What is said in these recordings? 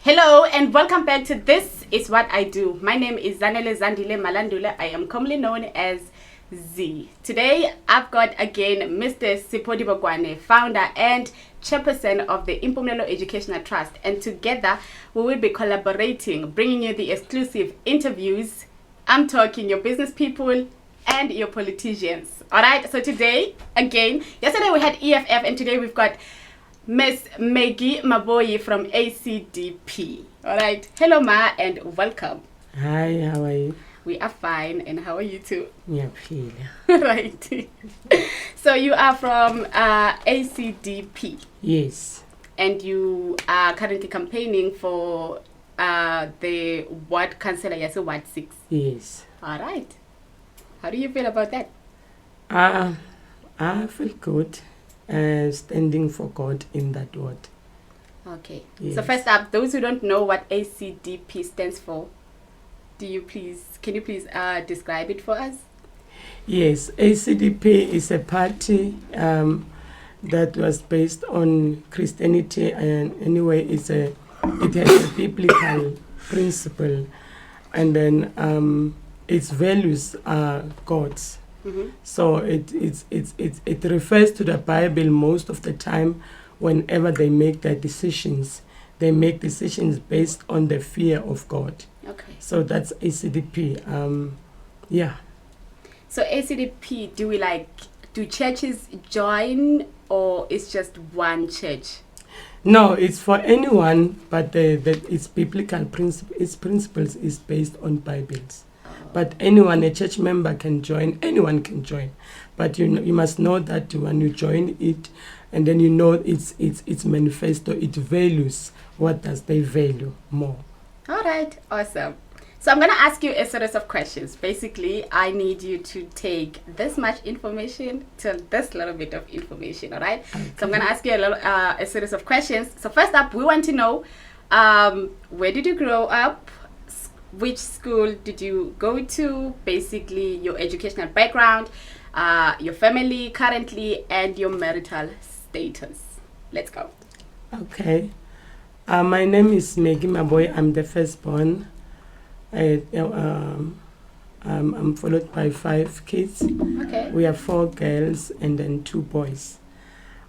Hello and welcome back to This Is What I Do. My name is Zanele Zandile Malandule. I am commonly known as Z. Today I've got again Mr. Sipodi Bokwane, founder and chairperson of the Impumelelo Educational Trust, and together we will be collaborating, bringing you the exclusive interviews. I'm talking your business people and your politicians. Alright, so today, again, yesterday we had EFF and today we've got Miss MAGGIE MABOI from ACDP. All right. Hello, Ma, and welcome. Hi, how are you? We are fine, and how are you too? Yeah, feel. Right. So you are from ACDP. Yes. And you are currently campaigning for the ward councillor, yes, Ward 6. Yes. All right. How do you feel about that? I feel good. Standing for God in that word. Okay. Yes. So first up, those who don't know what ACDP stands for, can you please describe it for us? Yes, ACDP is a party that was based on Christianity, and anyway, it has a biblical principle, and then its values are God's. Mm-hmm. So it refers to the Bible most of the time. Whenever they make their decisions, they make decisions based on the fear of God. Okay. So that's ACDP. Yeah. So ACDP, do churches join, or it's just one church? No, it's for anyone, but its biblical its principles is based on Bibles. But anyone, a church member can join, anyone can join. But you must know that when you join it, and then you know its manifesto, its values, what does they value more. All right, awesome. So I'm going to ask you a series of questions. Basically, I need you to take this much information to this little bit of information, all right? Okay. So I'm going to ask you a series of questions. So first up, we want to know, where did you grow up? Which school did you go to? Basically, your educational background, your family currently, and your marital status. Let's go. Okay. My name is MAGGIE MABOI. I'm the firstborn. I'm followed by 5 kids. Okay. We have 4 girls and then 2 boys.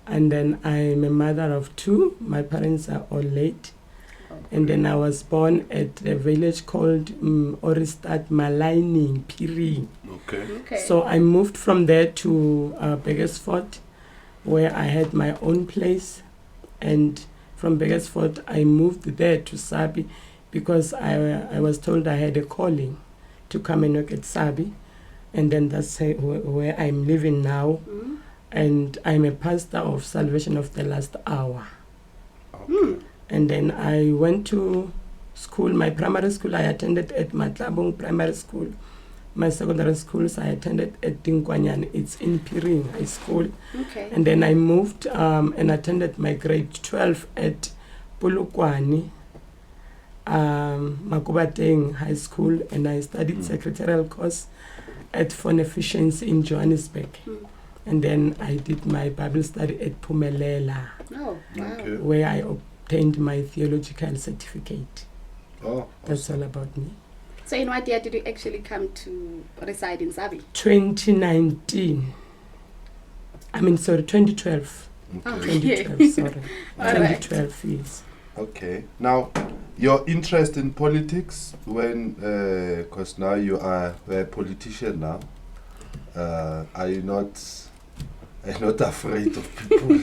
And then I'm a mother of 2. My parents are all late. And then I was born at a village called Oristad Malaining, Piring. Okay. So I moved from there to Beggersford, where I had my own place. And from Beggersford, I moved there to SABIE because I was told I had a calling to come and work at SABIE. And then that's where I'm living now. Mm-hmm. And I'm a pastor of Salvation of the Last Hour. Okay. And then I went to school. My primary school I attended at Matlabong Primary School. My secondary schools I attended at Dinkwanyane. It's in Piring High School. Okay. And then I moved and attended my grade 12 at Pulukwani, Makubateng High School. And I studied secretarial course at Phone Efficiency in Johannesburg. And then I did my Bible study at Pumelela. Oh, wow. Okay. Where I obtained my theological certificate. Oh, that's all about me. So in what year did you actually come to reside in SABIE? 2019. 2012. Okay. 2012, sorry. All 2012, yes. Okay. Now, your interest in politics, because now you are a politician now, are you not afraid of people?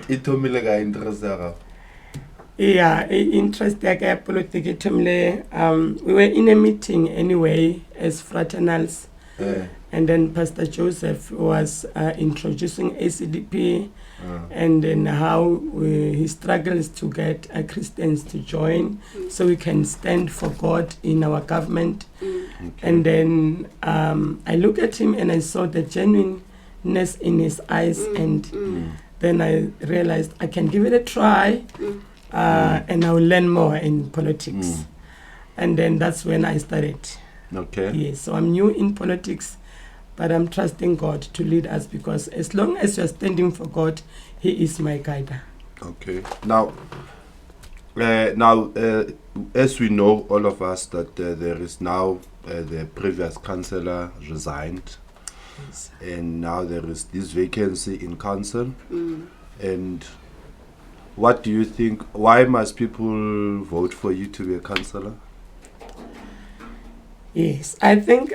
It told me like I interested. Yeah, interest politics. We were in a meeting anyway as fraternals, and then Pastor Joseph was introducing ACDP, and then how he struggles to get Christians to join, so we can stand for God in our government. Okay. And then I looked at him and I saw the genuineness in his eyes, and then I realized I can give it a try. And I will learn more in politics. And then that's when I started. Okay. Yes, so I'm new in politics, but I'm trusting God to lead us, because as long as you're standing for God, He is my guide. Okay. Now, Now, as we know, all of us, that there is now the previous councillor resigned, Yes. and now there is this vacancy in council. And what do you think? Why must people vote for you to be a councillor? Yes, I think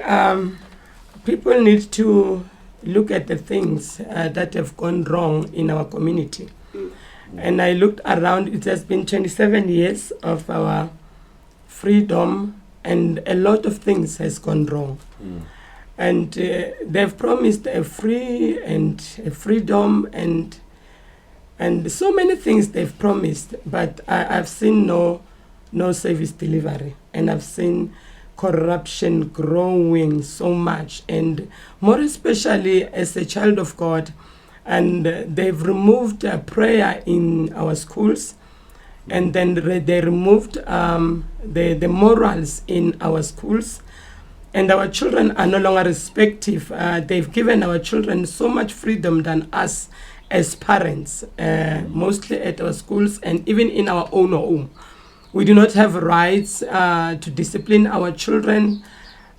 people need to look at the things that have gone wrong in our community. And I looked around, it has been 27 years of our freedom, and a lot of things has gone wrong. And they've promised a free and a freedom and so many things they've promised, but I've seen no service delivery, and I've seen corruption growing so much, and more especially as a child of God. And they've removed prayer in our schools, and then they removed the morals in our schools, and our children are no longer respective. They've given our children so much freedom than us as parents, mostly at our schools and even in our own home. We do not have rights to discipline our children,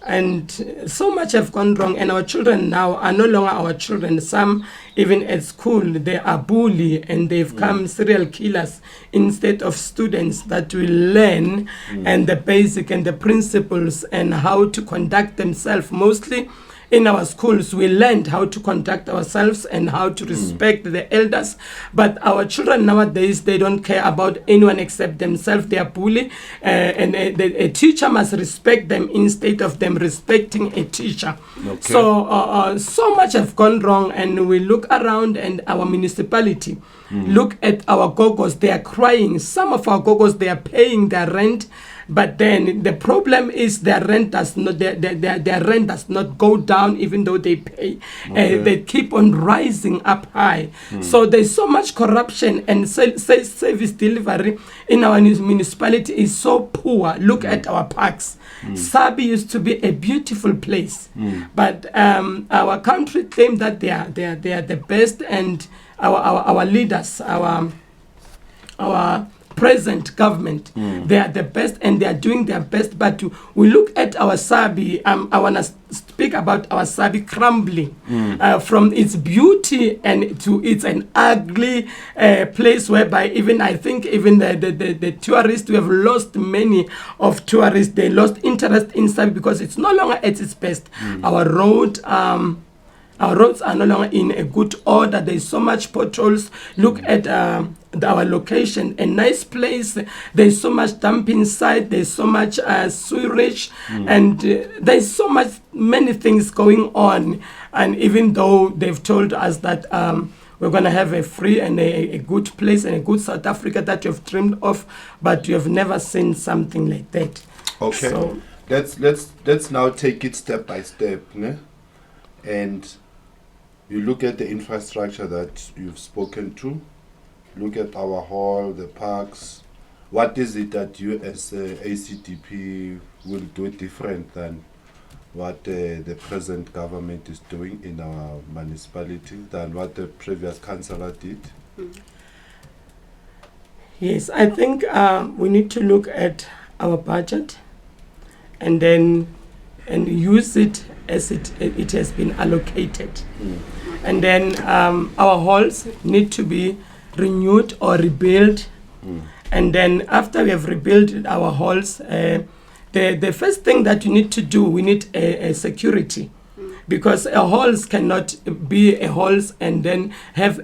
and so much have gone wrong, and our children now are no longer our children. Some, even at school, they are bullied, and they've become serial killers instead of students that will learn and the basic and the principles and how to conduct themselves. Mostly in our schools, we learned how to conduct ourselves and how to respect the elders. But our children nowadays, they don't care about anyone except themselves. They are bullied, and a teacher must respect them instead of them respecting a teacher. Okay. So, so much have gone wrong, and we look around, and our municipality, look at our gogos. They are crying. Some of our gogos, they are paying their rent. But then the problem is their rent does not go down, even though they pay. They keep on rising up high. So there's so much corruption, and service delivery in our municipality is so poor. Look at our parks. SABIE used to be a beautiful place, but our country claim that they are the best, and our leaders, our present government, they are the best, and they are doing their best. But we look at our SABIE. I want to speak about our SABIE crumbling from its beauty and to it's an ugly place whereby I think even the tourists, we have lost many of tourists. They lost interest in SABIE because it's no longer at its best. Our roads are no longer in a good order. There's so much potholes. Look at our location, a nice place. There's so much dumping site. There's so much sewage, and there's so many things going on. And even though they've told us that we're going to have a free and a good place and a good South Africa that you've dreamed of, but you have never seen something like that. Okay, so let's now take it step by step, né? And you look at the infrastructure that you've spoken to. Look at our hall, the parks. What is it that you as ACDP will do different than what the present government is doing in our municipality, than what the previous councillor did? Yes, I think we need to look at our budget and use it as it has been allocated. And then our halls need to be renewed or rebuilt. And then after we have rebuilt our halls, the first thing that you need to do, we need a security. Because a halls cannot be a halls and then have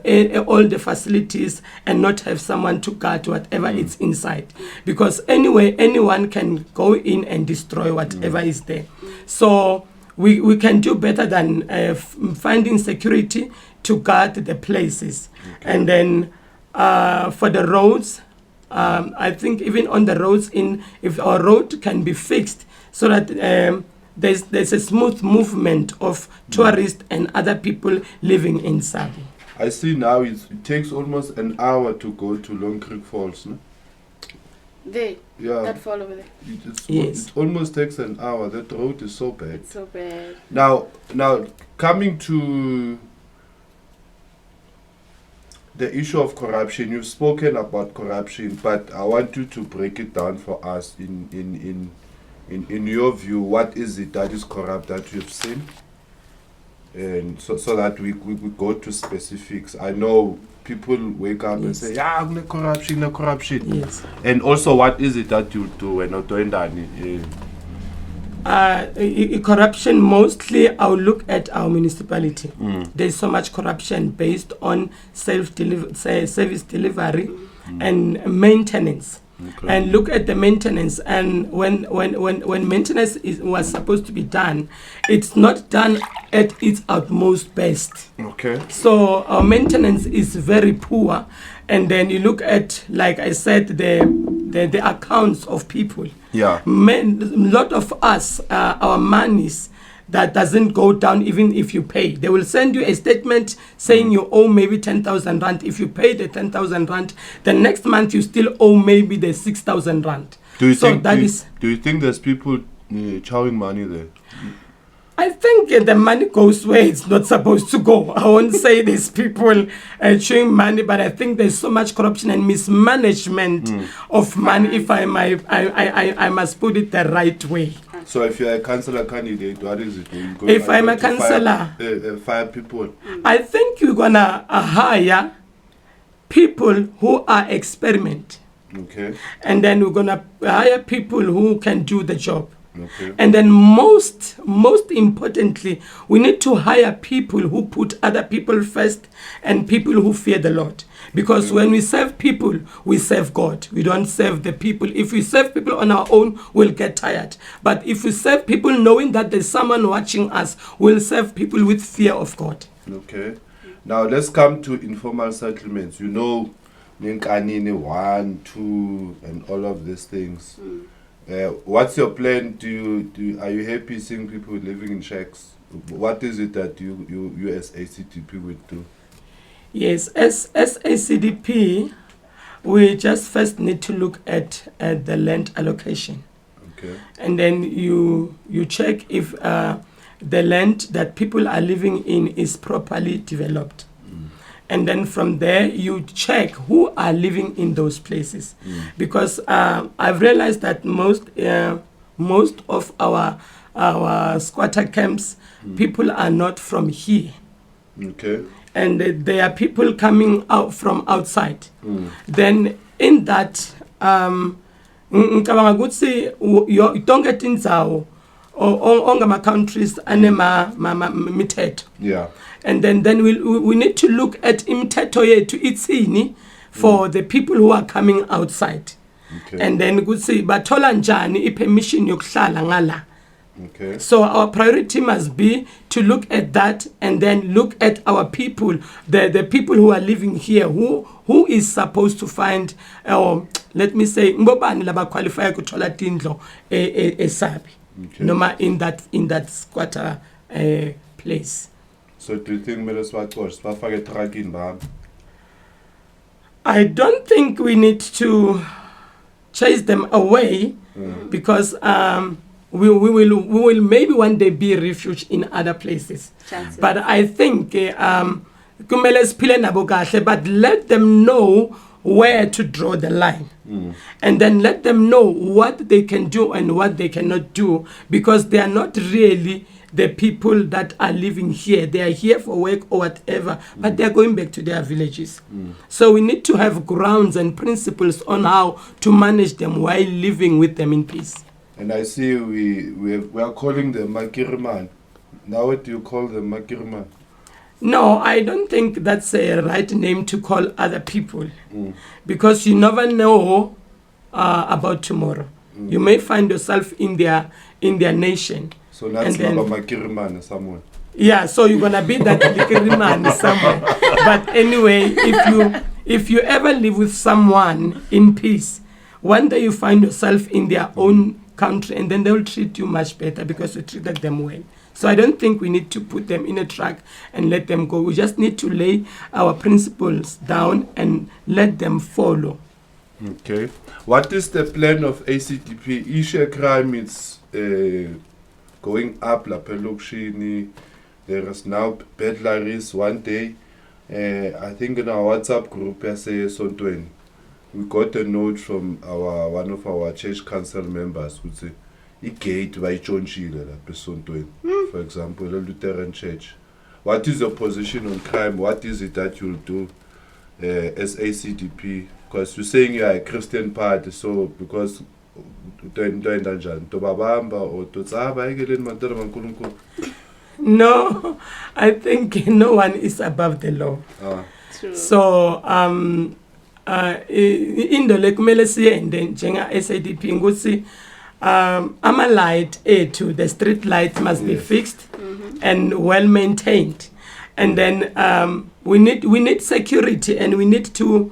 all the facilities and not have someone to guard whatever is inside. Because anyway, anyone can go in and destroy whatever is there. So we can do better than finding security to guard the places. And then for the roads, I think even on the roads, if our road can be fixed so that there's a smooth movement of tourists and other people living in SABIE. I see now it takes almost an hour to go to Long Creek Falls, no? That fall over there. Yes. It almost takes an hour. That road is so bad. It's so bad. Now coming to the issue of corruption, you've spoken about corruption, but I want you to break it down for us in your view. What is it that is corrupt that you've seen? And so that we go to specifics. I know people wake up and say, yeah, no corruption, no corruption. Yes. And also, what is it that you do when not doing that? Corruption, mostly I'll look at our municipality. There's so much corruption based on service delivery and maintenance. Okay. And look at the maintenance, and when maintenance was supposed to be done, it's not done at its utmost best. Okay. So our maintenance is very poor, and then you look at, like I said, the accounts of people. Yeah. A lot of us, our monies, that doesn't go down even if you pay. They will send you a statement saying you owe maybe 10,000 rand. If you pay the 10,000 rand, the next month you still owe maybe the 6,000 rand. Do you think there's people chowing money there? I think the money goes where it's not supposed to go. I won't say there's people chewing money, but I think there's so much corruption and mismanagement of money, if I must put it the right way. So if you're a councillor candidate, what is it? If I'm a councillor, fire people. I think you're gonna hire people who are experiment. Okay. And then we're gonna hire people who can do the job. Okay. And then most importantly, we need to hire people who put other people first and people who fear the Lord. Because when we serve people, we serve God. We don't serve the people. If we serve people on our own, we'll get tired. But if we serve people knowing that there's someone watching us, we'll serve people with fear of God. Okay. Now let's come to informal settlements. You know, Ninkanini 1, 2, and all of these things. What's your plan? Are you happy seeing people living in shacks? What is it that you as ACDP would do? Yes, as ACDP, we just first need to look at the land allocation. Okay. And then you check if the land that people are living in is properly developed. And then from there, you check who are living in those places. Because I've realized that most of our squatter camps, people are not from here. Okay. And there are people coming out from outside. Then in that, ngicabanga ukuthi tonke tindzawo ongama countries anema mithetho. Yeah. And then we need to look at imithetho yethu itsini for the people who are coming outside. Okay. And then ukuthi bathola njani ipermission yokuhlala ngala. Okay. So our priority must be to look at that and then look at our people, the people who are living here, who is supposed to find, let me say, ngobani laba qualify kuthola tindlo SABIE, noma in that squatter place. So do you think I don't think we need to chase them away because we will maybe one day be refuge in other places. Chances. But I think but let them know where to draw the line. And then let them know what they can do and what they cannot do, because they are not really the people that are living here. They are here for work or whatever, but they are going back to their villages. So we need to have grounds and principles on how to manage them while living with them in peace. And I see we are calling them Makiriman. Now what do you call them, Makiriman? No, I don't think that's a right name to call other people, because you never know about tomorrow. You may find yourself in their nation. So that's Makiriman someone. Yeah, so you're gonna be that Makiriman somewhere. But anyway, if you ever live with someone in peace, one day you find yourself in their own country, and then they will treat you much better because you treated them well. So I don't think we need to put them in a truck and let them go. We just need to lay our principles down and let them follow. Okay. What is the plan of ACDP? Issue crime is going up. There is now burglaries one day. I think in our WhatsApp group, we got a note from one of our church council members who said, "Igate by John Sheila, for example, a Lutheran church. What is your position on crime? What is it that you'll do as ACDP? Because you're saying you're a Christian party, so because no, I think no one is above the law. True. So into le kumele siyende njenga SADP ukuthi ama light ethu, the street light must be fixed and well maintained, and then we need security, and we need to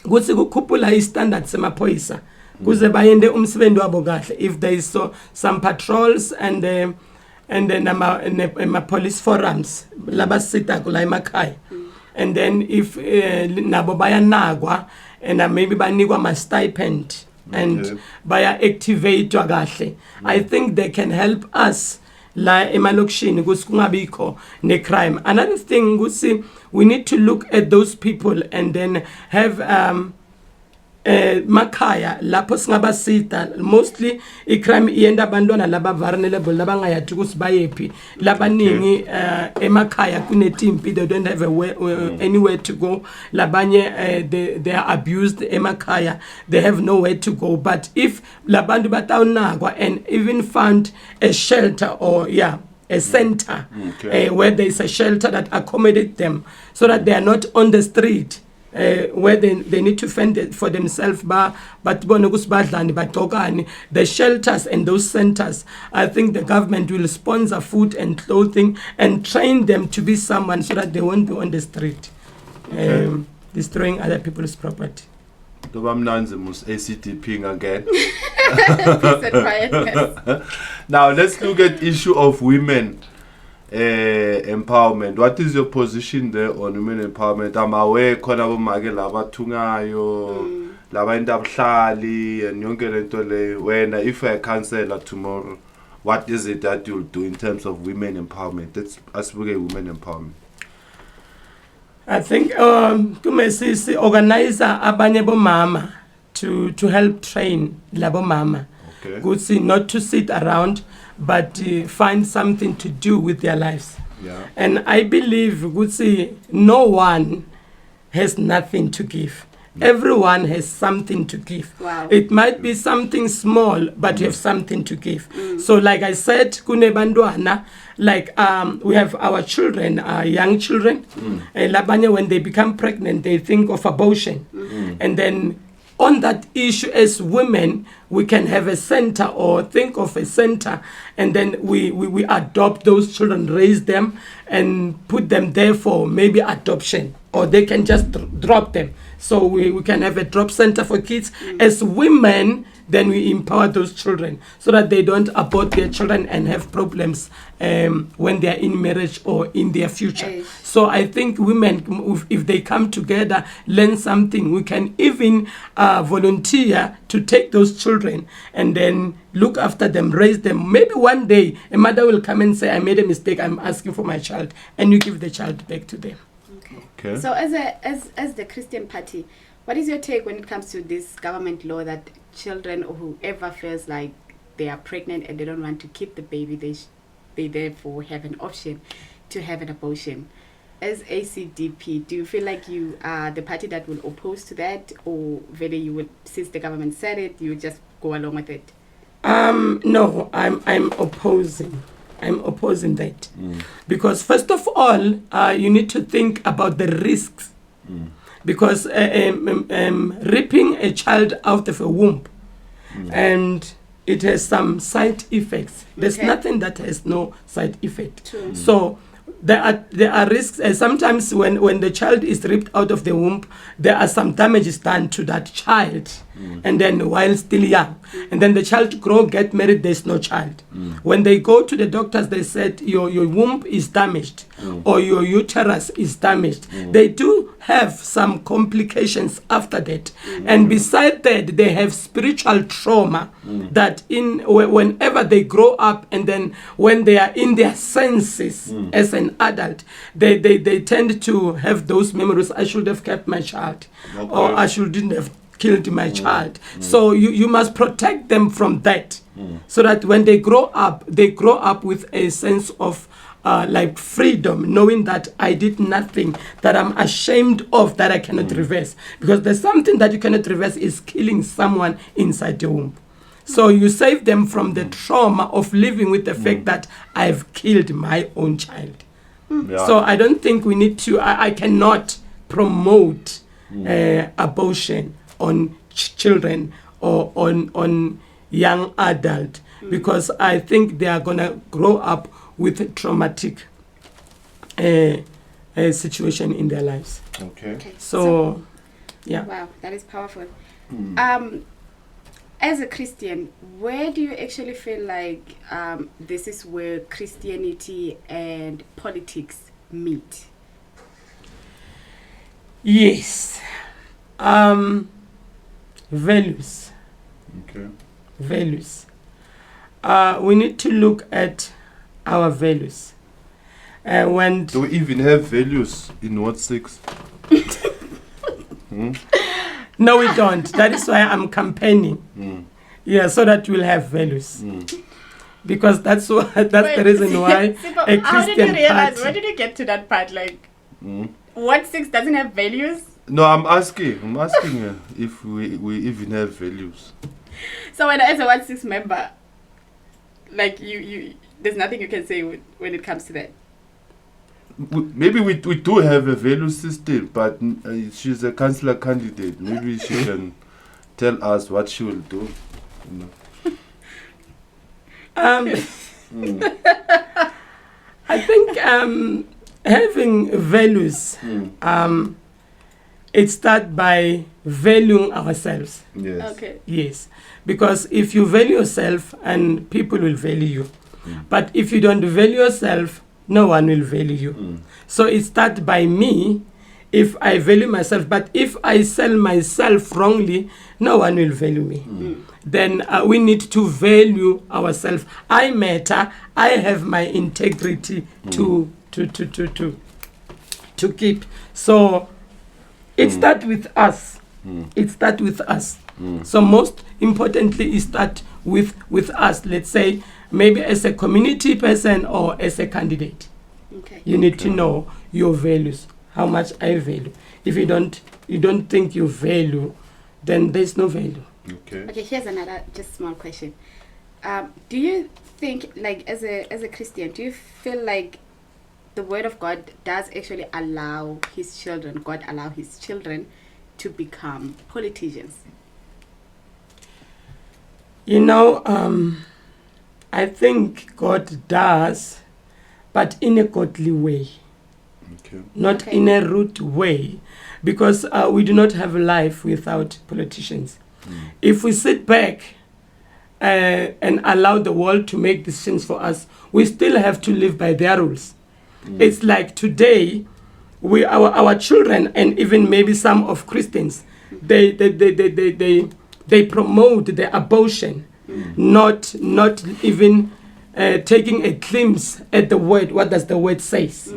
ukuthi kukhuphula standards semaphoyisa kuze bayende umsebenzi wabo kahle. If there is some patrols and then ama police forums labasita kula emakhaya, and then if nabo bayanakwa and maybe banikwa ama stipend and baya activatewa kahle, I think they can help us la emalokishini ukuthi kungabikho ne crime. Another thing ukuthi we need to look at those people and then have makhaya lapho singabasita. Mostly icrime iyenda abantwana laba vulnerable labangayathi ukuthi bayephi, labaningi emakhaya kunetimpi, they don't have anywhere to go, labanye they are abused emakhaya, they have nowhere to go. But if labantu batawunakwa and even found a shelter or a center where there is a shelter that accommodate them so that they are not on the street, where they need to fend for themselves, but the shelters and those centers, I think the government will sponsor food and clothing and train them to be someone so that they won't be on the street destroying other people's property. ACDP again. Quietness. Now let's look at issue of women empowerment. What is your position there on women empowerment? I'm aware khona bomake labathungayo labaenda abahlali and yonke lento le. When if I cancel tomorrow, what is it that you'll do in terms of women empowerment? Let's ask women empowerment. I think kumesisi organizer abanye bomama to help train labo mama. Good, see, not to sit around, but find something to do with their lives. And I believe, good, see, no one has nothing to give. Everyone has something to give. Wow. It might be something small, but you have something to give. So like I said, kune bandwana, like we have our children, young children, labanye, when they become pregnant, they think of abortion. And then on that issue, as women, we can have a center or think of a center, and then we adopt those children, raise them, and put them there for maybe adoption, or they can just drop them. So we can have a drop center for kids. As women, then we empower those children so that they don't abort their children and have problems when they are in marriage or in their future. So I think women, if they come together, learn something, we can even volunteer to take those children and then look after them, raise them. Maybe one day a mother will come and say, I made a mistake, I'm asking for my child, and you give the child back to them. Okay. So as the Christian party, what is your take when it comes to this government law that children or whoever feels like they are pregnant and they don't want to keep the baby, they therefore have an option to have an abortion? As ACDP, do you feel like you are the party that will oppose to that, or whether you would, since the government said it, you would just go along with it? No, I'm opposing. I'm opposing that. Because first of all, you need to think about the risks. Because ripping a child out of a womb, and it has some side effects. There's nothing that has no side effect. True. So there are risks. Sometimes when the child is ripped out of the womb, there are some damages done to that child. And then while still young, and then the child grow, get married, there's no child. When they go to the doctors, they said your womb is damaged or your uterus is damaged. They do have some complications after that. And beside that, they have spiritual trauma that whenever they grow up, and then when they are in their senses as an adult, they tend to have those memories. I should have kept my child, or I shouldn't have killed my child. So you must protect them from that, so that when they grow up with a sense of like freedom, knowing that I did nothing that I'm ashamed of, that I cannot reverse. Because there's something that you cannot reverse, is killing someone inside the womb. So you save them from the trauma of living with the fact that I've killed my own child. Yeah. So I don't think we need to, I cannot promote abortion on children or on young adult, because I think they are going to grow up with a traumatic situation in their lives. Okay. So, yeah. Wow, that is powerful. As a Christian, where do you actually feel like this is where Christianity and politics meet? Yes. Values. Okay. Values. We need to look at our values. When Do we even have values in Ward 6? No, we don't. That is why I'm campaigning. Yeah, so that we'll have values. Because that's the reason why a how did you Christian realize? party. Where did you get to that part? Like, Ward 6 doesn't have values? No, I'm asking if we even have values. So when as a Ward 6 member, like you there's nothing you can say when it comes to that. Maybe we do have a value system, but she's a councillor candidate. Maybe she can tell us what she will do. I think having values, it starts by valuing ourselves. Yes. Okay. Yes, because if you value yourself, and people will value you. But if you don't value yourself, no one will value you. So it starts by me, if I value myself. But if I sell myself wrongly, no one will value me. Then we need to value ourselves. I matter. I have my integrity to keep. So it starts with us. It starts with us. So most importantly, it starts with us. Let's say maybe as a community person or as a candidate. Okay. You need to know your values, how much I value. If you don't think you value, then there's no value. Okay. Okay, here's another just small question. Do you think, like, as a Christian, do you feel like the Word of God does actually allow His children, God allow His children to become politicians? You know, I think God does, but in a godly way, not in a rude way, because we do not have life without politicians. If we sit back and allow the world to make decisions for us, we still have to live by their rules. It's like today, our children, and even maybe some of Christians, they promote the abortion, not even taking a glimpse at the word. What does the word says?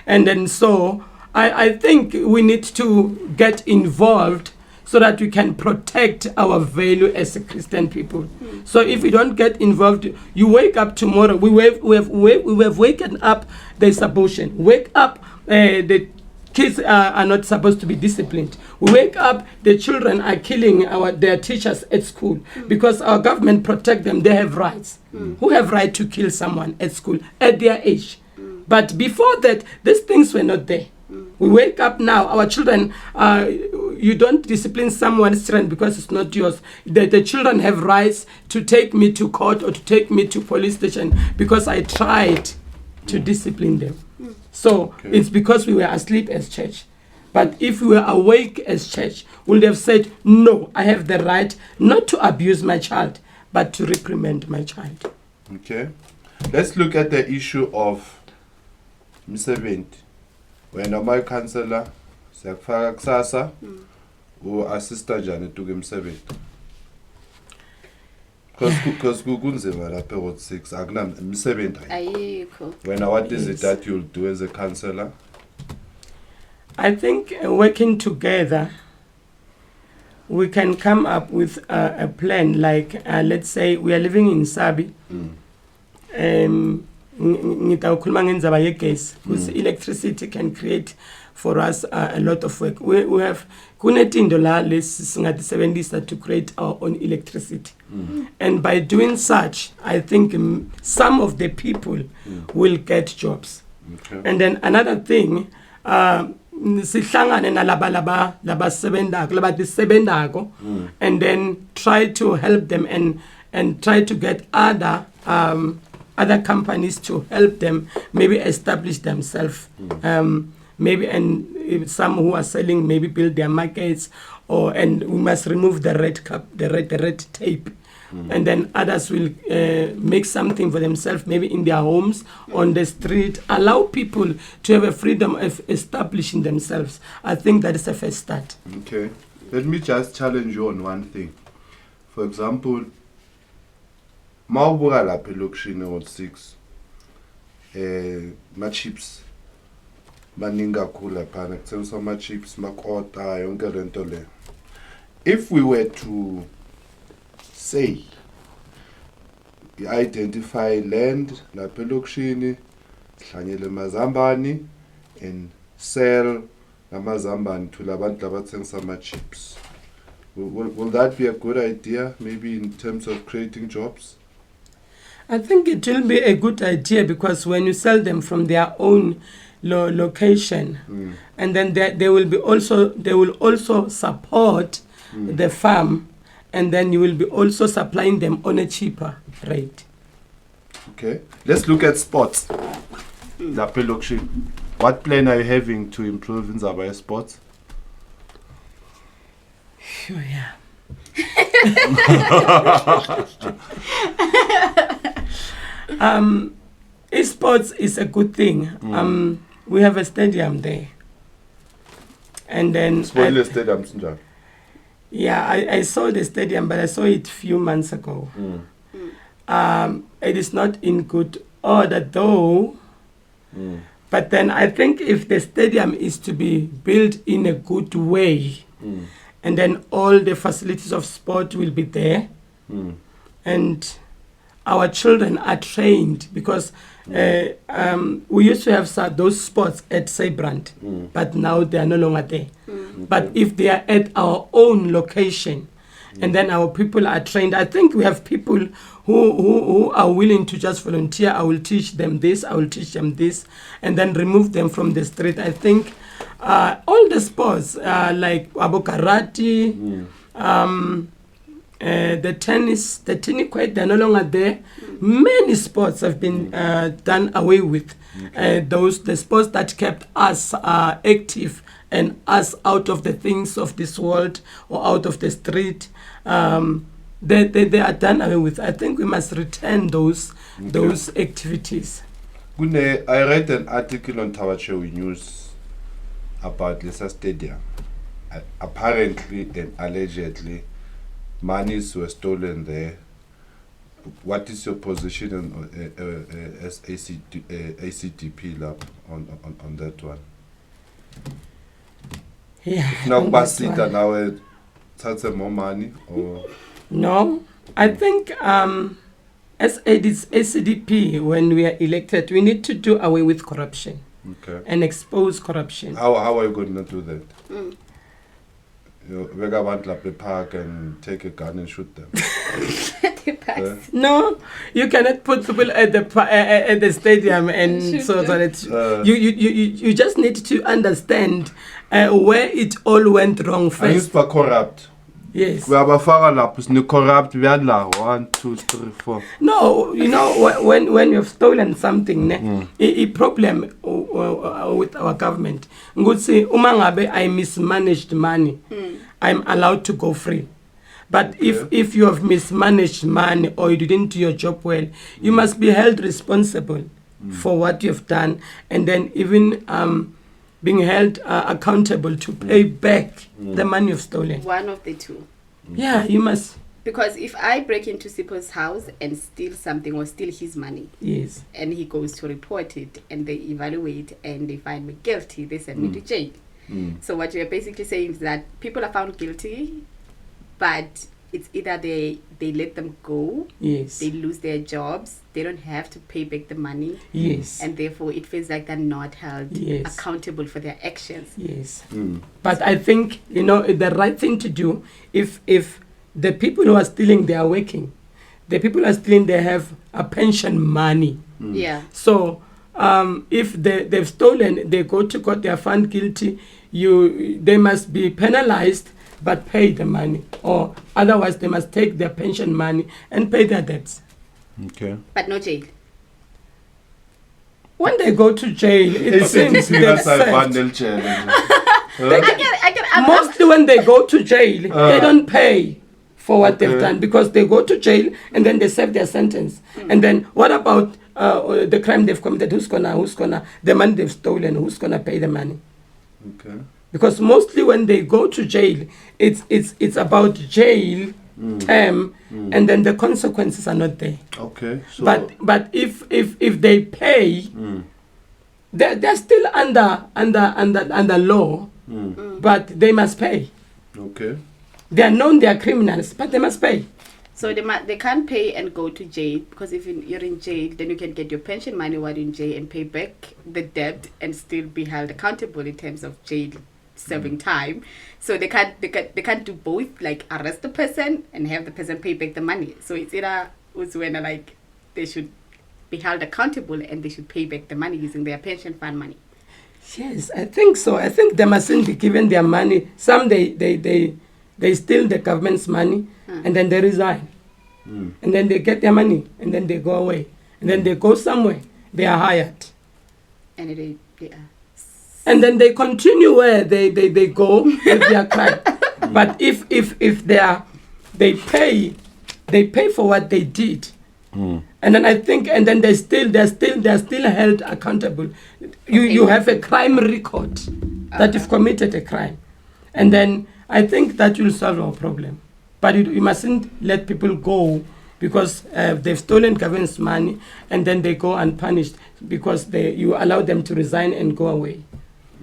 And then so I think we need to get involved so that we can protect our value as a Christian people. So if we don't get involved, you wake up tomorrow. We have waken up. There's abortion. Wake up. The kids are not supposed to be disciplined. We wake up, the children are killing their teachers at school because our government protect them. They have rights. Who have right to kill someone at school at their age? But before that, these things were not there. We wake up now, our children, you don't discipline someone's children because it's not yours. The children have rights to take me to court or to take me to police station because I tried to discipline them. So it's because we were asleep as church. But if we were awake as church, we would have said, no, I have the right not to abuse my child, but to reprimand my child. Okay. Let's look at the issue of Mr. Vent. When my councillor, Siyakufaka kusasa u-assista njani etuke emsebenzi? Because kunzima lapha eWard 6 akunamsebenzi ayikho. Wena, what is it that you'll do as a councillor? I think working together, we can come up with a plan. Like, let's say we are living in SABIE. Because electricity can create for us a lot of work. We have to create our own electricity. And by doing such, I think some of the people will get jobs. Okay. And then another thing, sihlangane nalabasebendako and then try to help them and try to get other companies to help them maybe establish themselves, maybe, and some who are selling maybe build their markets, and we must remove the red tape. And then others will make something for themselves, maybe in their homes, on the street. Allow people to have a freedom of establishing themselves. I think that is a first start. Okay. Let me just challenge you on one thing. For example, mawubuka lapha elokishini eWard 6, ma-chips maningi kakhulu laphana, kuthengiswa ama-chips, makota, yonke le nto le. If we were to say, identify land lapha elokishini, sihlanyele amazambane and sell amazambane to labantu labathengisa ama-chips, will that be a good idea, maybe in terms of creating jobs? I think it will be a good idea, because when you sell them from their own location, and then they will also support the farm, and then you will be also supplying them on a cheaper rate. Okay, let's look at sports. Lapha elokishini, what plan are you having to improve in Zabaya sports? Sure, yeah. Esports is a good thing. We have a stadium there, and then stadium. Yeah, I saw the stadium, but I saw it a few months ago. It is not in good order though. But then I think if the stadium is to be built in a good way, and then all the facilities of sport will be there, and our children are trained, because we used to have those sports at Sabrand, but now they are no longer there. But if they are at our own location, and then our people are trained, I think we have people who are willing to just volunteer. I will teach them this, I will teach them this, and then remove them from the street. I think all the sports, like Abo Karate, the tennis court, they're no longer there. Many sports have been done away with. The sports that kept us active and us out of the things of this world or out of the street, they are done away with. I think we must return those activities. I read an article on Tawachewi News about Lisa Stadium. Apparently and allegedly, monies were stolen there. What is your position as ACDP lab on that one? Yeah. Now, Basita now takes more money, or no? I think as ACDP, when we are elected, we need to do away with corruption. Okay. And expose corruption. How are you going to do that? You wake up at the park and take a gun and shoot them. No, you cannot put people at the stadium and so that it's you just need to understand where it all went wrong first. I used to corrupt. Yes. We have a far lapis, no corrupt. We had 1, 2, 3, 4. No, you know when you've stolen something, a problem with our government. Good say, umangabe I mismanaged money, I'm allowed to go free. But if you have mismanaged money or you didn't do your job well, you must be held responsible for what you've done, and then even being held accountable to pay back the money you've stolen. One of the two. Yeah, you must. Because if I break into Sipo's house and steal something or steal his money, Yes. and he goes to report it and they evaluate and they find me guilty, they send me to jail. So what you're basically saying is that people are found guilty, but it's either they let them go, Yes. they lose their jobs, they don't have to pay back the money, Yes. and therefore it feels like they're not held Yes. accountable for their actions. Yes. But I think, you know, the right thing to do, if the people who are stealing, they are working. The people who are stealing, they have a pension money. Yeah. So if they've stolen, they go to court, they are found guilty, they must be penalized but pay the money. Or otherwise they must take their pension money and pay their debts. Okay. But no jail. When they go to jail, it seems they've served. Mostly when they go to jail, they don't pay for what they've done, because they go to jail and then they serve their sentence. And then what about the crime they've committed? Who's gonna the money they've stolen? Who's gonna pay the money? Okay. Because mostly when they go to jail, it's about jail term, and then the consequences are not there. Okay. So But if they pay, they're still under law, but they must pay. Okay. They are known they are criminals, but they must pay. So they can't pay and go to jail, because if you're in jail, then you can get your pension money while in jail and pay back the debt and still be held accountable in terms of jail serving time. So they can't do both, like arrest the person and have the person pay back the money. So it's either when like they should be held accountable and they should pay back the money using their pension fund money. Yes, I think so. I think they mustn't be given their money. Some they steal the government's money and then they resign. And then they get their money and then they go away. And then they go somewhere. They are hired. And they are. And then they continue where they go with their crime. But if they pay for what they did. And then I think, and then they're still held accountable. You have a crime record that you've committed a crime. And then I think that will solve our problem. But you mustn't let people go because they've stolen government's money and then they go unpunished because you allow them to resign and go away.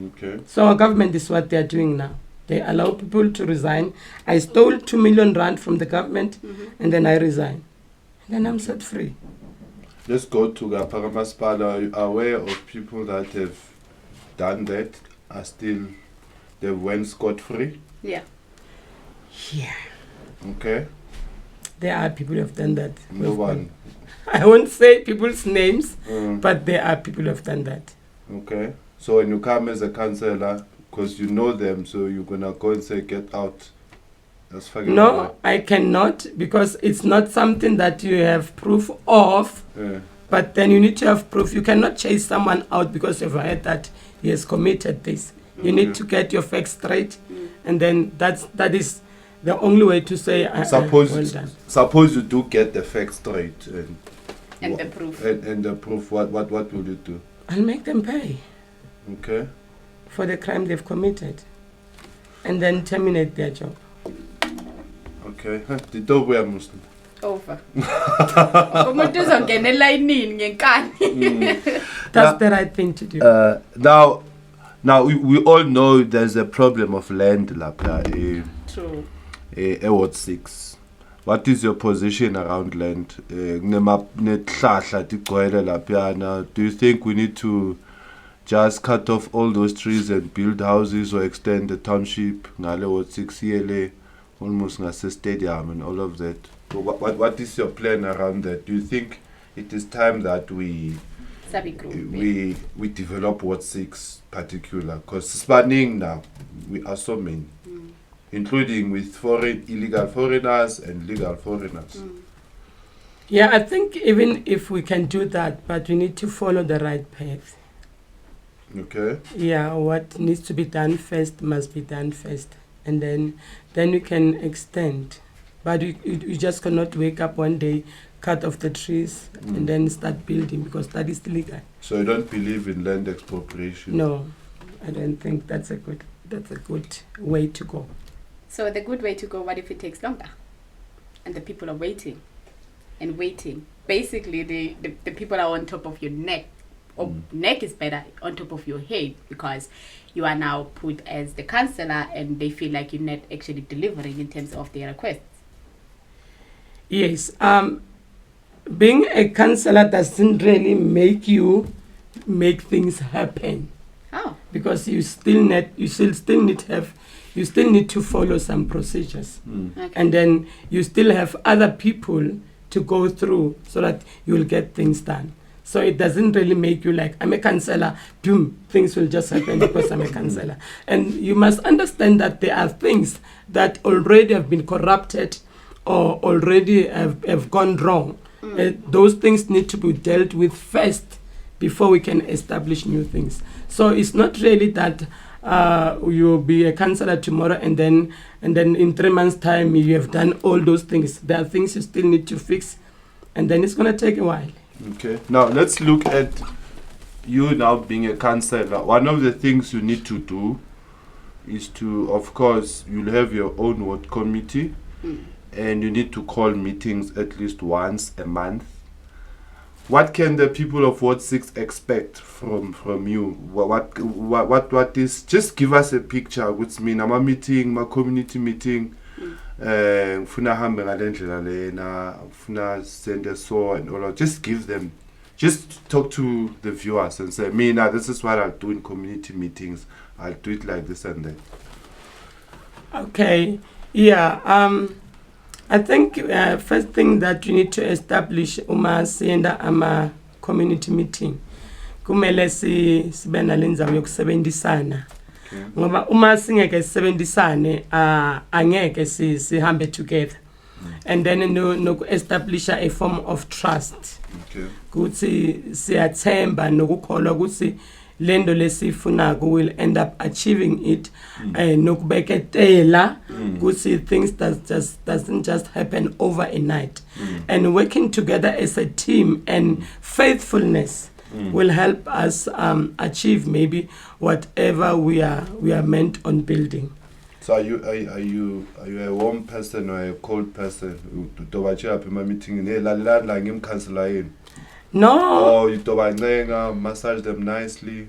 Okay. So our government is what they're doing now. They allow people to resign. I stole 2 million rand from the government and then I resign. And then I'm set free. Let's go to Paramaspala. Are you aware of people that have done that, they went scot-free? Yeah. Yeah. Okay. There are people who have done that. No one. I won't say people's names, but there are people who have done that. Okay. So when you come as a councillor, because you know them, so you're going to go and say, get out. That's fucking No, I cannot, because it's not something that you have proof of. But then you need to have proof. You cannot chase someone out because you've heard that he has committed this. You need to get your facts straight, and then that is the only way to say well done. Suppose you do get the facts straight And the proof. And the proof. What will you do? I'll make them pay. Okay. For the crime they've committed, and then terminate their job. Okay. Did you wear Muslim? Over. That's the right thing to do. Now we all know there's a problem of land True. Ward 6. What is your position around land? Do you think we need to just cut off all those trees and build houses or extend the township? Ward 6 almost as a stadium and all of that. So what is your plan around that? Do you think it is time that we develop Ward 6 particular? Because spanning now, we are so many, including with illegal foreigners and legal foreigners. Yeah, I think even if we can do that, but we need to follow the right path. Okay. Yeah, what needs to be done first must be done first, and then we can extend. But we just cannot wake up one day, cut off the trees, and then start building, because that is illegal. So you don't believe in land expropriation? No, I don't think that's a good way to go. So the good way to go, what if it takes longer? And the people are waiting and waiting. Basically, the people are on top of your neck. Or neck is better, on top of your head, because you are now put as the councillor and they feel like you're not actually delivering in terms of their requests. Yes. Being a councillor doesn't really make you make things happen. Oh. Because you still need to follow some procedures. Okay. And then you still have other people to go through so that you'll get things done. So it doesn't really make you like, I'm a councillor, boom, things will just happen because I'm a councillor. And you must understand that there are things that already have been corrupted or already have gone wrong. Those things need to be dealt with first before we can establish new things. So it's not really that you'll be a councillor tomorrow and then in 3 months' time you have done all those things. There are things you still need to fix, and then it's going to take a while. Okay. Now let's look at you now being a councillor. One of the things you need to do is to, of course, you'll have your own ward committee, and you need to call meetings at least once a month. What can the people of Ward 6 expect from you? What is? Just give us a picture. What's mean? I'm a meeting, my community meeting. Funa hambe ngalendlela lena, funa send a saw and all. Just give them. Just talk to the viewers and say, "Mina, this is what I'll do in community meetings. I'll do it like this and that." Okay. Yeah. I think first thing that you need to establish siyenda ama community meeting, kumele sibe nalendzawo yokusebenzisana. Ngoba uma singeke sisebenzisane angeke sihambe together. And then no establish a form of trust. Okay. Kuthi siyathemba nokukholwa ukuthi lendo lesifunako will end up achieving it, nokubeketela ukuthi things doesn't just happen overnight. And working together as a team and faithfulness will help us achieve maybe whatever we are meant on building. So are you a warm person or a cold person? Utobachela pema meeting ne la ngim councillor yini? No. Or you massage them nicely?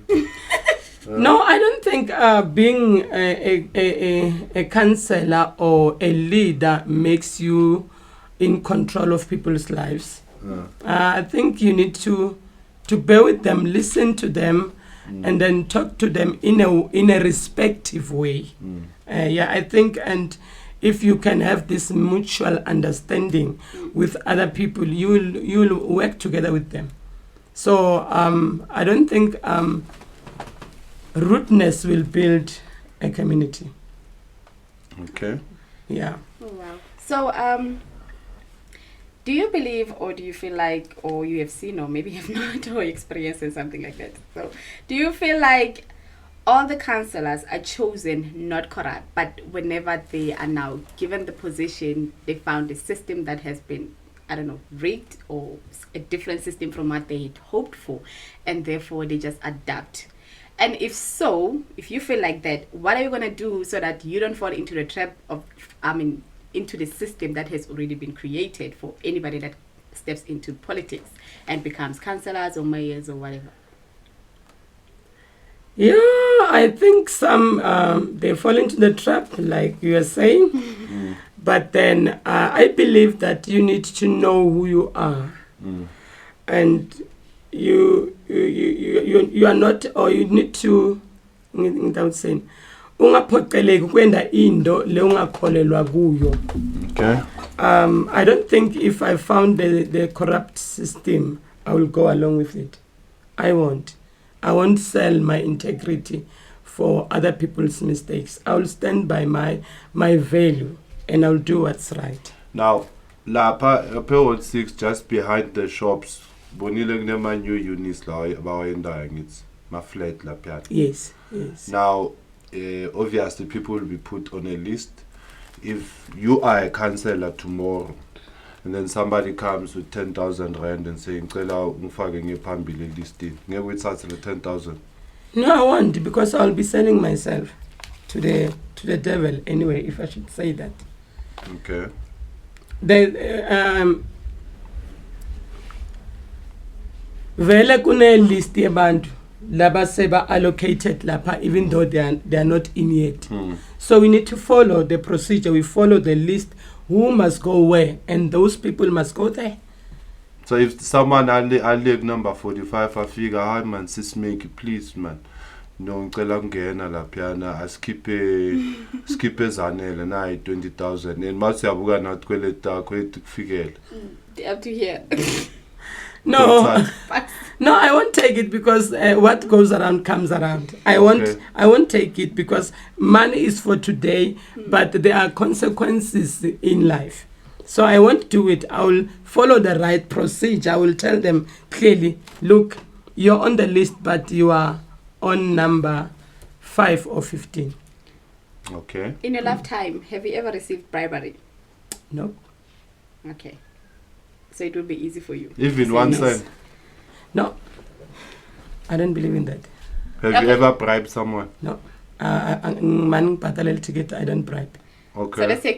No, I don't think being a councillor or a leader makes you in control of people's lives. I think you need to bear with them, listen to them, and then talk to them in a respective way. Yeah, I think, and if you can have this mutual understanding with other people, you'll work together with them. So I don't think rudeness will build a community. Okay. Yeah. Oh, wow. So do you believe, or do you feel like, or you have seen, or maybe have not, or experienced something like that? So do you feel like all the councillors are chosen not corrupt, but whenever they are now given the position, they found a system that has been, I don't know, rigged or a different system from what they had hoped for, and therefore they just adapt? And if so, if you feel like that, what are you going to do so that you don't fall into the trap of, into the system that has already been created for anybody that steps into politics and becomes councillors or mayors or whatever? Yeah, I think some they fall into the trap, like you are saying. But then I believe that you need to know who you are, and you are not, or you need to, without saying, ungaphoqeleki kwenda into le ungakholelwa kuyo. Okay. I don't think if I found the corrupt system, I will go along with it. I won't sell my integrity for other people's mistakes. I will stand by my value, and I'll do what's right. Now, Lapa, Ward 6, just behind the shops, bonile kunema new units la abawendayo it's my flat la pya. Yes. Now, obviously people will be put on a list. If you are a councillor tomorrow, and then somebody comes with 10,000 rand and saying, "Cela ungifake ngephambili listing," ngeke uyithathe le 10,000. No, I won't, because I'll be selling myself to the devil anyway, if I should say that. Okay. Vele kune list yabantu laba seba allocated lapha, even though they are not in yet. So we need to follow the procedure. We follow the list, who must go where, and those people must go there. So if someone I live number 45 I figure, hi man, sis make please man. No, ngicela kungena laphana askiphe zanele na 20,000 and mase yabuka nathi kweleta kwethu kufikela. Up to here. No, no, I won't take it, because what goes around comes around. I won't take it, because money is for today, but there are consequences in life. So I won't do it. I will follow the right procedure. I will tell them clearly, look, you're on the list, but you are on number 5 or 15. Okay. In your lifetime, have you ever received bribery? No. Okay. So it will be easy for you. Even one time? No. I don't believe in that. Have you ever bribed someone? No. Man patalel ticket, I don't bribe. Okay. So let's say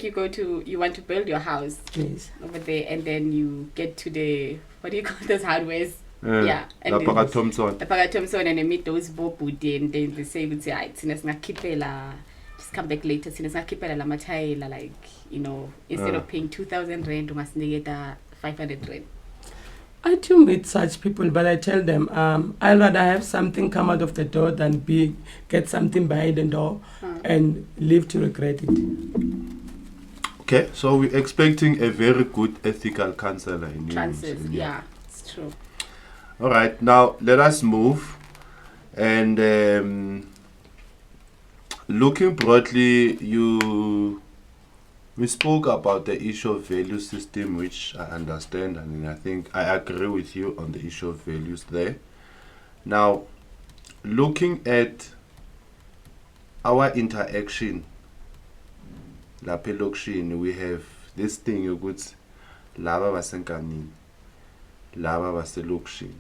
you want to build your house Yes. over there, and then you get to the, what do you call those hardwares? Yeah. And La then Paka Thompson. and they meet those bobudi, and then they say, just come back later, like, you know, instead of paying 2,000 rand, you must get 500 rand. I do meet such people, but I tell them, I'd rather have something come out of the door than get something behind the door and live to regret it. Okay, so we're expecting a very good ethical counselor in you. Chances, yeah, it's true. All right, now let us move. And looking broadly, we spoke about the issue of value system, which I understand, and I think I agree with you on the issue of values there. Now, looking at our interaction, lapha elokishini, we have this thing ukuthi laba basenkanini, laba baselokishini,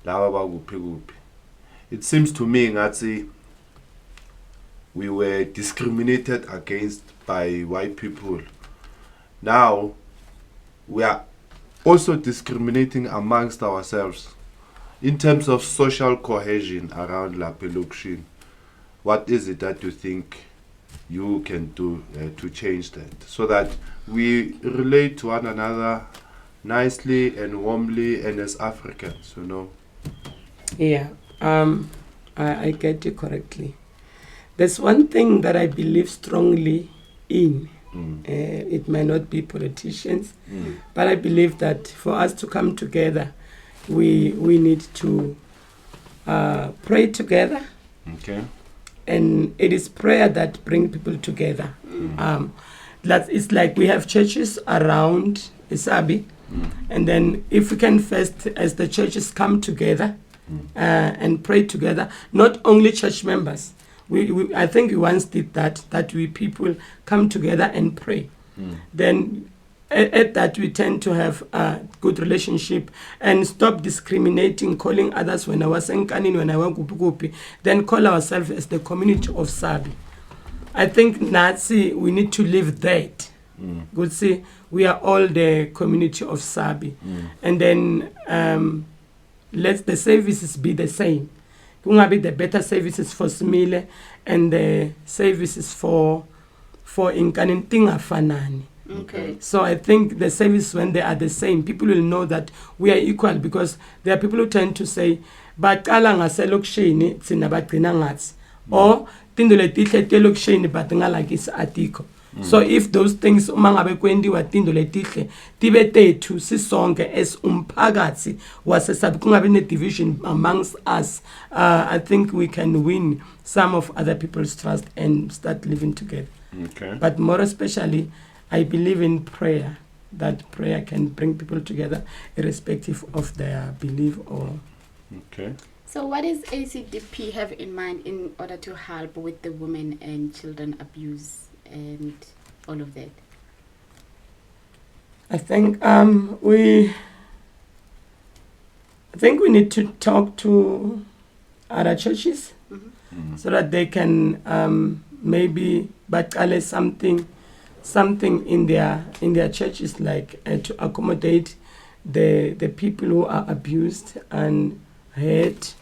laba bakuphi kuphi. It seems to me ngathi we were discriminated against by white people. Now we are also discriminating amongst ourselves in terms of social cohesion around lapha elokishini. What is it that you think you can do to change that, so that we relate to one another nicely and warmly, and as Africans, you know? Yeah, I get you correctly. There's one thing that I believe strongly in. It might not be politicians, but I believe that for us to come together, we need to pray together. Okay. And it is prayer that brings people together. It's like we have churches around SABIE, and then if we can first, as the churches come together and pray together, not only church members. I think we once did that we people come together and pray. Then at that we tend to have a good relationship and stop discriminating, calling others when I was Nkanin, when I was Gupi, then call ourselves as the community of SABIE. I think Nazi, we need to live that. Good see, we are all the community of SABIE. And then let the services be the same. Kungabi the better services for Smile and the services for Nkanin tingafanani. Okay. So I think the service, when they are the same, people will know that we are equal, because there are people who tend to say, "Baqala ngaselokishini thina bagcina ngathi," or "Tindo letihle telokishini but ngalakisi atiko." So if those things umangabe kwendiwa tindo letihle tibe tethu sisonke as umphakathi waseSABIE, kungabi ne division amongst us, I think we can win some of other people's trust and start living together. Okay. But more especially, I believe in prayer, that prayer can bring people together irrespective of their belief or... Okay. So what does ACDP have in mind in order to help with the women and children abuse and all of that? I think we need to talk to other churches, so that they can maybe baqale something in their churches, like to accommodate the people who are abused and hurt,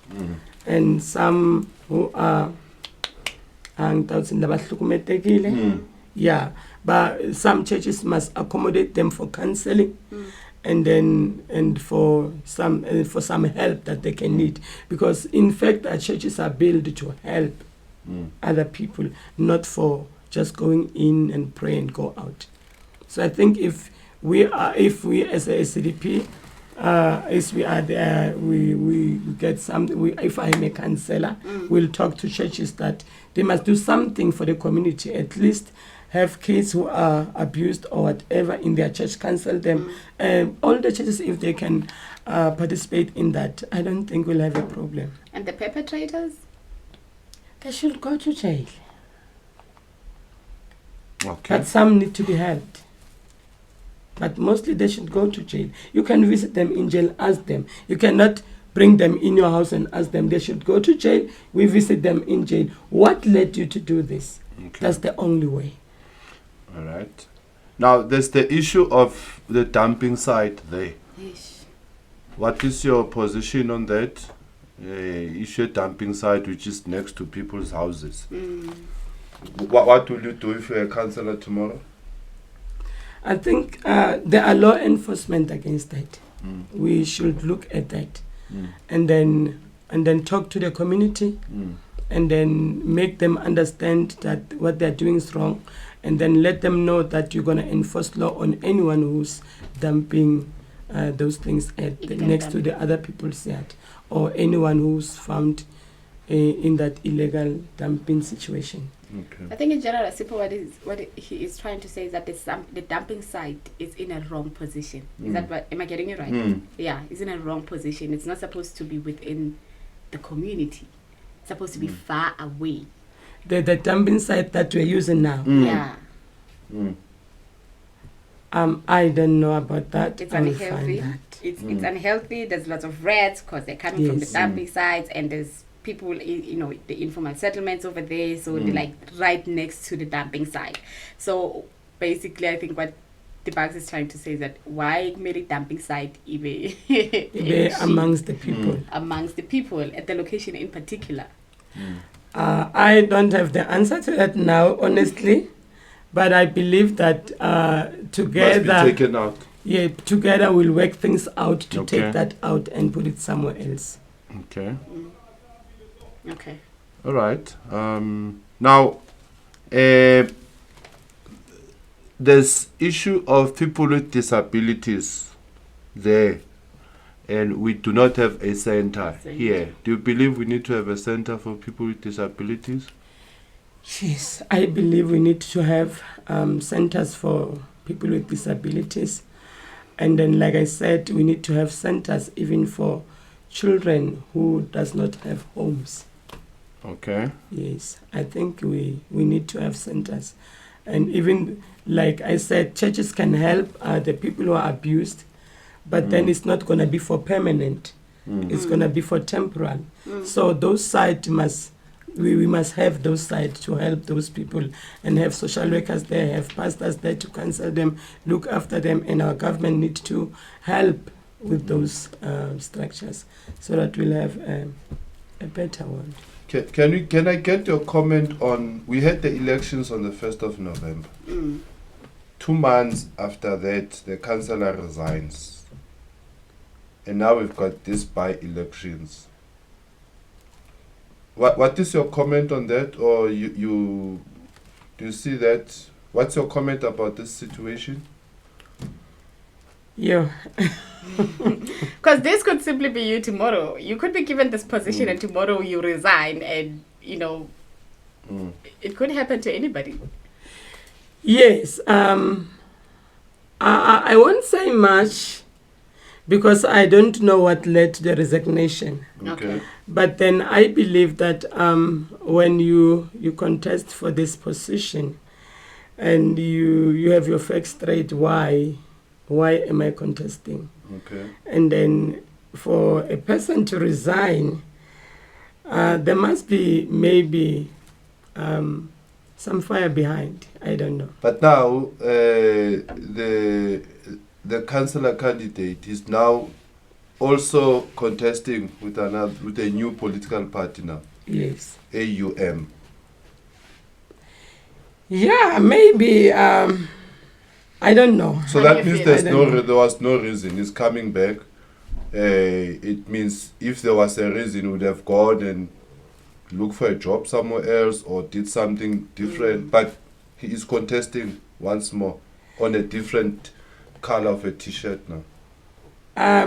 and some who are yeah, but some churches must accommodate them for counseling, and for some help that they can need, because in fact our churches are built to help other people, not for just going in and pray and go out. So I think if we as a ACDP, as we are there, we get something. If I'm a counselor, we'll talk to churches that they must do something for the community, at least have kids who are abused or whatever in their church, counsel them. All the churches, if they can participate in that, I don't think we'll have a problem. And the perpetrators? They should go to jail. Okay. But some need to be helped. But mostly they should go to jail. You can visit them in jail, ask them. You cannot bring them in your house and ask them. They should go to jail. We visit them in jail. What led you to do this? Okay. That's the only way. All right. Now, there's the issue of the dumping site there. Ish. What is your position on that? Issue a dumping site which is next to people's houses. What will you do if you're a councillor tomorrow? I think there are law enforcement against that. We should look at that, and then talk to the community, and then make them understand that what they're doing is wrong, and then let them know that you're going to enforce law on anyone who's dumping those things next to the other people's yard, or anyone who's found in that illegal dumping situation. Okay. I think in general, what he is trying to say is that the dumping site is in a wrong position. Is that what? Am I getting it right? Yeah, it's in a wrong position. It's not supposed to be within the community. It's supposed to be far away. The dumping site that we're using now. Yeah. I don't know about that. It's I will unhealthy. find that. It's unhealthy. There's lots of rats because they're coming from the dumping sites, and there's people, the informal settlements over there, so they're like right next to the dumping site. So basically, I think what the Bugs is trying to say is that why made a dumping site even amongst the people. Amongst the people at the location in particular. I don't have the answer to that now, honestly, but I believe that together, must be taken out. Yeah, together we'll work things out to take that out and put it somewhere else. Okay. Okay. All right. Now, there's issue of people with disabilities there, and we do not have a center here. Do you believe we need to have a center for people with disabilities? Yes, I believe we need to have centers for people with disabilities. And then, like I said, we need to have centers even for children who does not have homes. Okay. Yes, I think we need to have centers. And even, like I said, churches can help the people who are abused, but then it's not going to be for permanent. It's going to be for temporal. So those sites we must have those sites to help those people, and have social workers there, have pastors there to counsel them, look after them, and our government needs to help with those structures so that we'll have a better world. Can I get your comment on, we had the elections on the 1st of November. 2 months after that, the councillor resigns. And now we've got these by-elections. What is your comment on that? Or do you see that? What's your comment about this situation? Yeah. Because this could simply be you tomorrow. You could be given this position and tomorrow you resign, and it could happen to anybody. Yes. I won't say much because I don't know what led to the resignation. Okay. But then I believe that when you contest for this position and you have your facts straight, why am I contesting? Okay. And then for a person to resign, There must be maybe some fire behind. I don't know. But now the councillor candidate is now also contesting with a new political party now. Yes. AUM. Yeah, maybe. I don't know. So How that do you means feel? there was no reason. He's coming back. It means if there was a reason, he would have gone and looked for a job somewhere else or did something different. But he is contesting once more on a different color of a t-shirt now.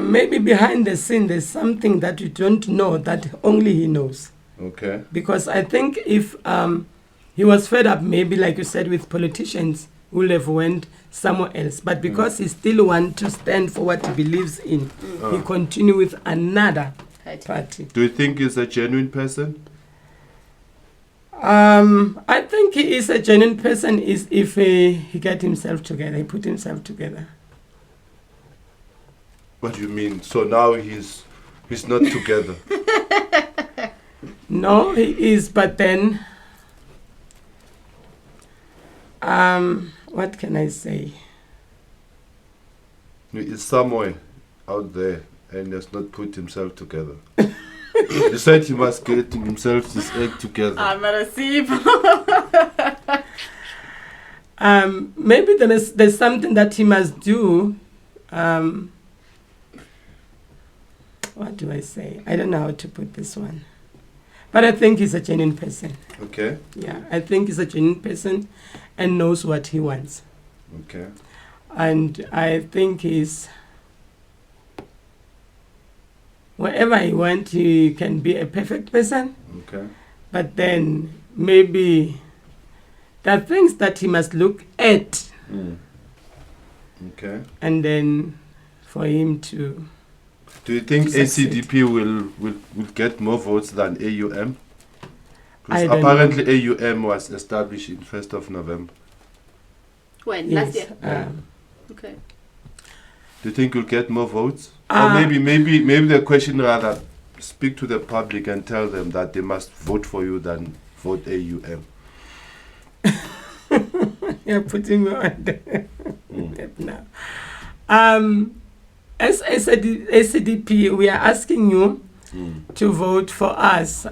Maybe behind the scene there's something that you don't know that only he knows. Okay. Because I think if he was fed up, maybe like you said, with politicians, he would have went somewhere else. But because he still wants to stand for what he believes in, he continue with another party. Do you think he's a genuine person? I think he is a genuine person is if he get himself together, he put himself together. What do you mean? So now he's not together. No, he is, but then what can I say? He is somewhere out there and has not put himself together. He said he must get himself his act together. I'm gonna see. Maybe there's something that he must do. What do I say? I don't know how to put this one. But I think he's a genuine person. Okay. Yeah, I think he's a genuine person and knows what he wants. Okay. And I think he's... wherever he wants, he can be a perfect person. Okay. But then maybe there are things that he must look at. Okay. And then for him to... Do you think succeed. ACDP will get more votes than AUM? I Because don't apparently AUM was established in 1st of November. When? Yes, Last year? Okay. Do you think you'll get more votes? Or maybe the question rather, speak to the public and tell them that they must vote for you than vote AUM. You're putting me on the now. As ACDP, we are asking you to vote for us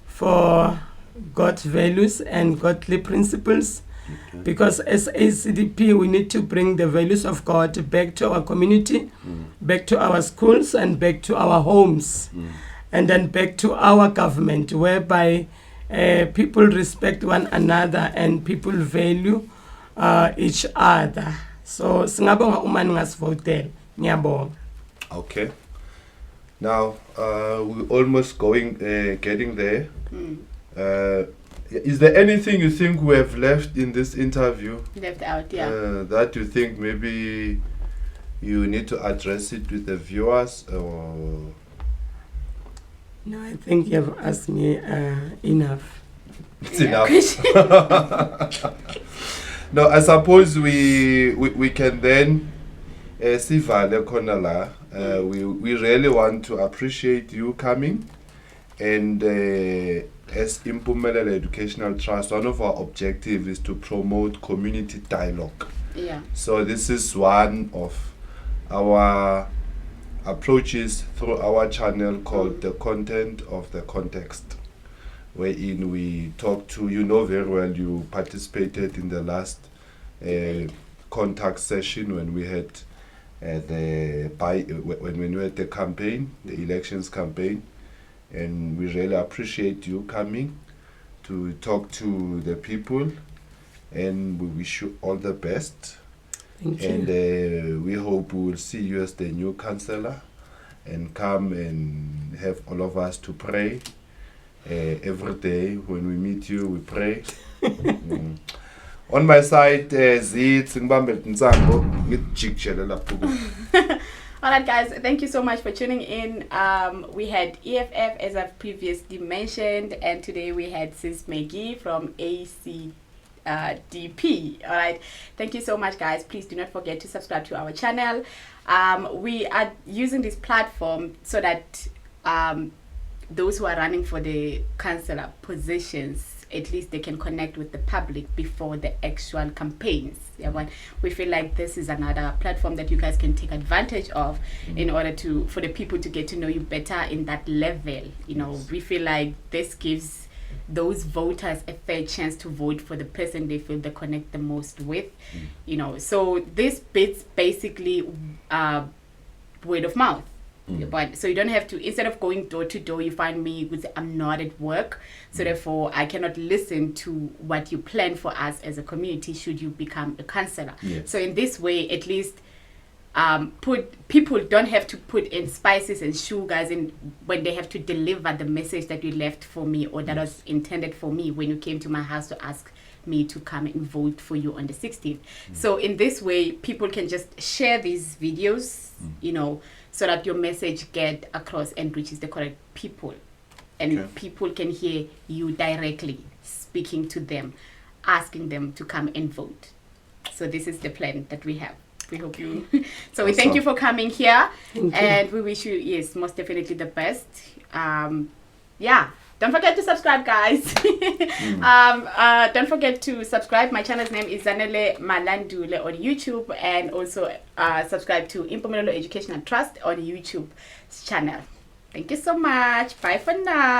for God's values and godly principles. Okay. Because as ACDP, we need to bring the values of God back to our community, back to our schools, and back to our homes, and then back to our government, whereby people respect one another and people value each other. So, singabonga umani ngasivotela. Ngiyabonga. Okay. Now, we're almost getting there. Is there anything you think we have left in this interview? Left out, yeah. That you think maybe you need to address it with the viewers, or? No, I think you have asked me enough. It's enough. No, I suppose we can then see Vale Konala. We really want to appreciate you coming, and as Impumelelo Educational Trust, one of our objectives is to promote community dialogue. Yeah. So this is one of our approaches through our channel called The Content of the Context, wherein we talk to, you know very well, you participated in the last contact session when we had when we had the campaign, the elections campaign, and we really appreciate you coming to talk to the people, and we wish you all the best. Thank you. And we hope we will see you as the new councillor and come and have all of us to pray. Every day when we meet you, we pray. On my side, Alright guys, thank you so much for tuning in. We had EFF, as I've previously mentioned, and today we had Sis Maggie from ACDP. Alright, thank you so much guys. Please do not forget to subscribe to our channel. We are using this platform so that those who are running for the councillor positions, at least they can connect with the public before the actual campaigns. Yeah, but we feel like this is another platform that you guys can take advantage of in order for the people to get to know you better in that level. You know, we feel like this gives those voters a fair chance to vote for the person they feel they connect the most with. You know, so this bit's basically word of mouth. But so you don't have to, instead of going door to door, you find me with I'm not at work, so therefore I cannot listen to what you plan for us as a community should you become a councillor. So in this way, at least people don't have to put in spices and sugars in when they have to deliver the message that you left for me, or that was intended for me when you came to my house to ask me to come and vote for you on the 16th. So in this way, people can just share these videos, you know, so that your message get across and reaches the correct people, and people can hear you directly speaking to them, asking them to come and vote. So this is the plan that we have. We hope you so we thank you for coming here, and we wish you, yes, most definitely the best. Yeah, don't forget to subscribe, guys. Don't forget to subscribe. My channel's name is Zanele Malandule on YouTube, and also subscribe to Impumelelo Educational Trust on YouTube channel. Thank you so much. Bye for now.